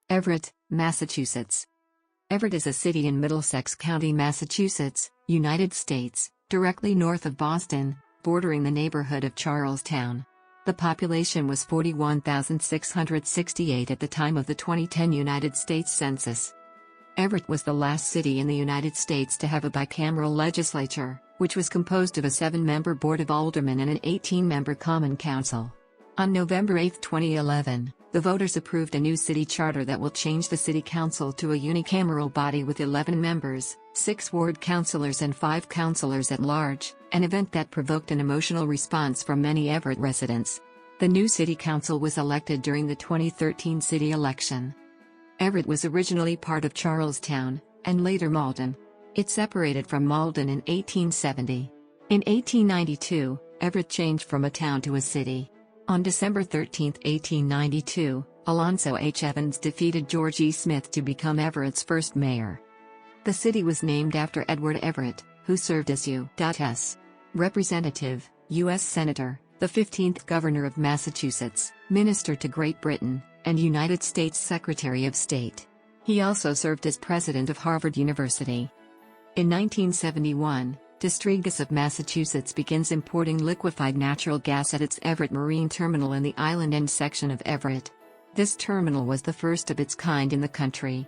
Everett, Massachusetts. Everett is a city in Middlesex County, Massachusetts, United States, directly north of Boston, bordering the neighborhood of Charlestown. The population was 41,668 at the time of the 2010 United States Census. Everett was the last city in the United States to have a bicameral legislature, which was composed of a 7-member Board of Aldermen and an 18-member Common Council. On November 8, 2011, the voters approved a new city charter that will change the city council to a unicameral body with 11 members, 6 ward councilors and 5 councilors at large, an event that provoked an emotional response from many Everett residents. The new city council was elected during the 2013 city election. Everett was originally part of Charlestown, and later Malden. It separated from Malden in 1870. In 1892, Everett changed from a town to a city. On December 13, 1892, Alonzo H. Evans defeated George E. Smith to become Everett's first mayor. The city was named after Edward Everett, who served as U.S. Representative, U.S. Senator, the 15th Governor of Massachusetts, Minister to Great Britain, and United States Secretary of State. He also served as President of Harvard University. In 1971, Detector of Massachusetts begins importing liquefied natural gas at its Everett Marine Terminal in the Island End section of Everett. This terminal was the first of its kind in the country.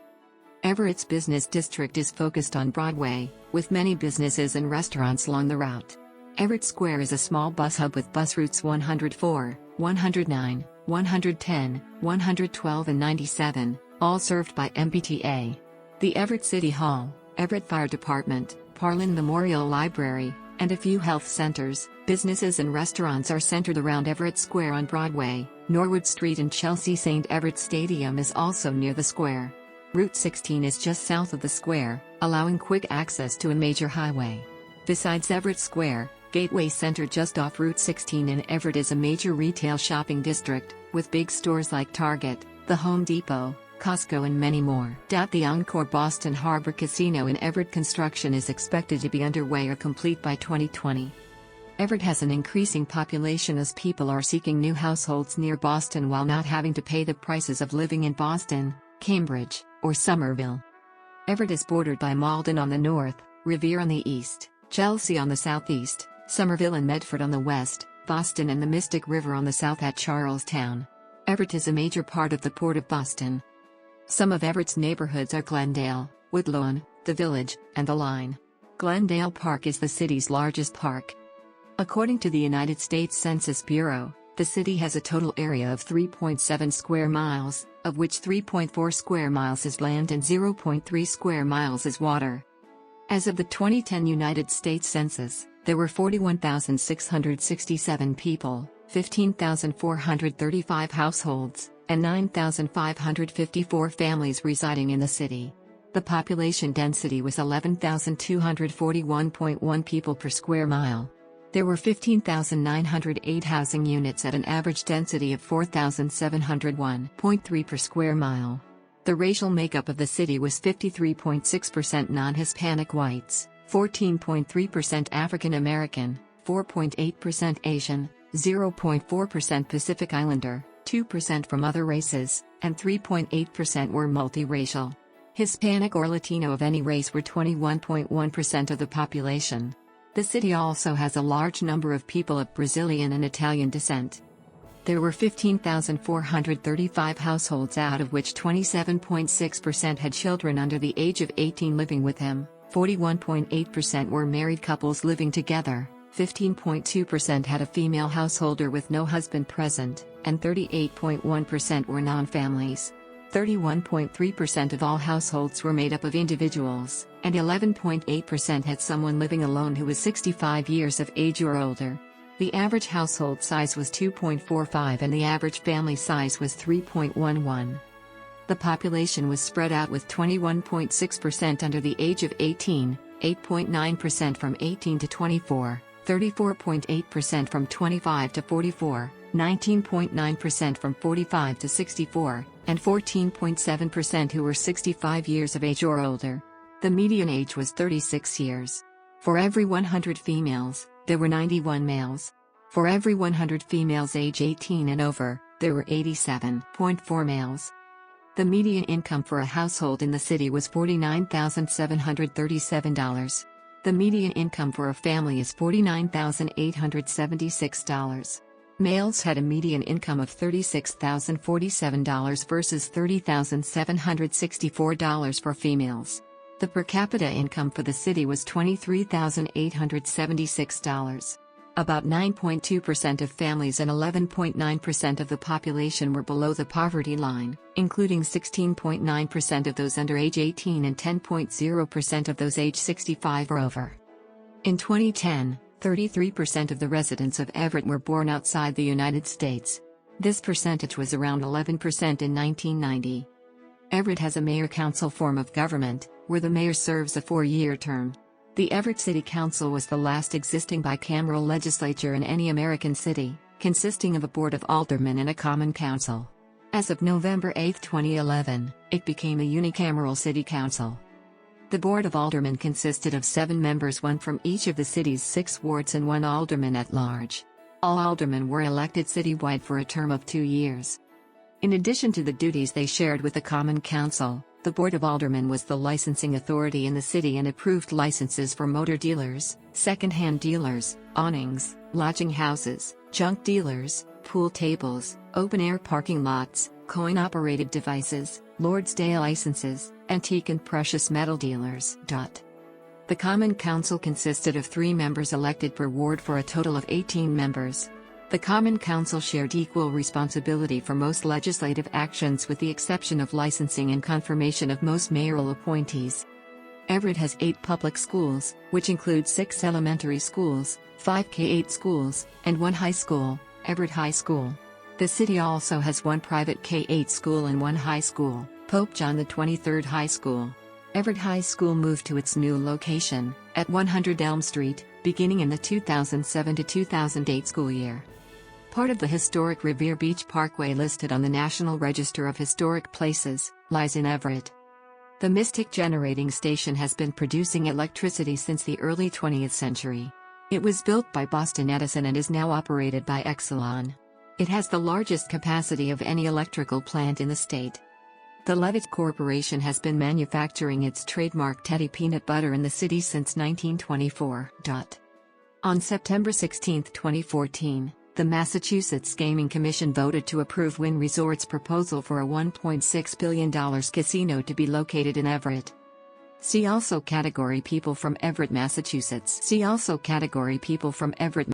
Everett's business district is focused on Broadway, with many businesses and restaurants along the route. Everett Square is a small bus hub with bus routes 104, 109, 110, 112 and 97, all served by MBTA. The Everett City Hall, Everett Fire Department, Parlin Memorial Library, and a few health centers, businesses and restaurants are centered around Everett Square on Broadway. Norwood Street and Chelsea St. Everett Stadium is also near the square. Route 16 is just south of the square, allowing quick access to a major highway. Besides Everett Square, Gateway Center just off Route 16 in Everett is a major retail shopping district, with big stores like Target, the Home Depot, Costco and many more. The Encore Boston Harbor Casino in Everett construction is expected to be underway or complete by 2020. Everett has an increasing population as people are seeking new households near Boston while not having to pay the prices of living in Boston, Cambridge, or Somerville. Everett is bordered by Malden on the north, Revere on the east, Chelsea on the southeast, Somerville and Medford on the west, Boston and the Mystic River on the south at Charlestown. Everett is a major part of the Port of Boston. Some of Everett's neighborhoods are Glendale, Woodlawn, The Village, and The Line. Glendale Park is the city's largest park. According to the United States Census Bureau, the city has a total area of 3.7 square miles, of which 3.4 square miles is land and 0.3 square miles is water. As of the 2010 United States Census, there were 41,667 people, 15,435 households, and 9,554 families residing in the city. The population density was 11,241.1 people per square mile. There were 15,908 housing units at an average density of 4,701.3 per square mile. The racial makeup of the city was 53.6% non-Hispanic whites, 14.3% African American, 4.8% Asian, 0.4% Pacific Islander, 2% from other races, and 3.8% were multiracial. Hispanic or Latino of any race were 21.1% of the population. The city also has a large number of people of Brazilian and Italian descent. There were 15,435 households, out of which 27.6% had children under the age of 18 living with them, 41.8% were married couples living together, 15.2% had a female householder with no husband present, and 38.1% were non-families. 31.3% of all households were made up of individuals, and 11.8% had someone living alone who was 65 years of age or older. The average household size was 2.45 and the average family size was 3.11. The population was spread out with 21.6% under the age of 18, 8.9% from 18 to 24, 34.8% from 25 to 44, 19.9% from 45 to 64, and 14.7% who were 65 years of age or older. The median age was 36 years. For every 100 females, there were 91 males. For every 100 females age 18 and over, there were 87.4 males. The median income for a household in the city was $49,737. The median income for a family is $49,876. Males had a median income of $36,047 versus $30,764 for females. The per capita income for the city was $23,876. About 9.2% of families and 11.9% of the population were below the poverty line, including 16.9% of those under age 18 and 10.0% of those age 65 or over. In 2010, 33% of the residents of Everett were born outside the United States. This percentage was around 11% in 1990. Everett has a mayor-council form of government, where the mayor serves a 4-year term. The Everett City Council was the last existing bicameral legislature in any American city, consisting of a board of aldermen and a common council. As of November 8, 2011, it became a unicameral city council. The board of aldermen consisted of 7 members, 1 from each of the city's 6 wards and 1 alderman at large. All aldermen were elected citywide for a term of 2 years. In addition to the duties they shared with the common council, the Board of Aldermen was the licensing authority in the city and approved licenses for motor dealers, second-hand dealers, awnings, lodging houses, junk dealers, pool tables, open-air parking lots, coin-operated devices, Lord's Day licenses, antique and precious metal dealers. The Common Council consisted of 3 members elected per ward for a total of 18 members. The Common Council shared equal responsibility for most legislative actions with the exception of licensing and confirmation of most mayoral appointees. Everett has 8 public schools, which include 6 elementary schools, 5 K-8 schools, and 1 high school, Everett High School. The city also has 1 private K-8 school and 1 high school, Pope John XXIII High School. Everett High School moved to its new location, at 100 Elm Street, beginning in the 2007 to 2008 school year. Part of the historic Revere Beach Parkway listed on the National Register of Historic Places, lies in Everett. The Mystic Generating Station has been producing electricity since the early 20th century. It was built by Boston Edison and is now operated by Exelon. It has the largest capacity of any electrical plant in the state. The Levitt Corporation has been manufacturing its trademark Teddy peanut butter in the city since 1924. On September 16, 2014, the Massachusetts Gaming Commission voted to approve Wynn Resort's proposal for a $1.6 billion casino to be located in Everett. See also category people from Everett, Massachusetts. See also category people from Everett.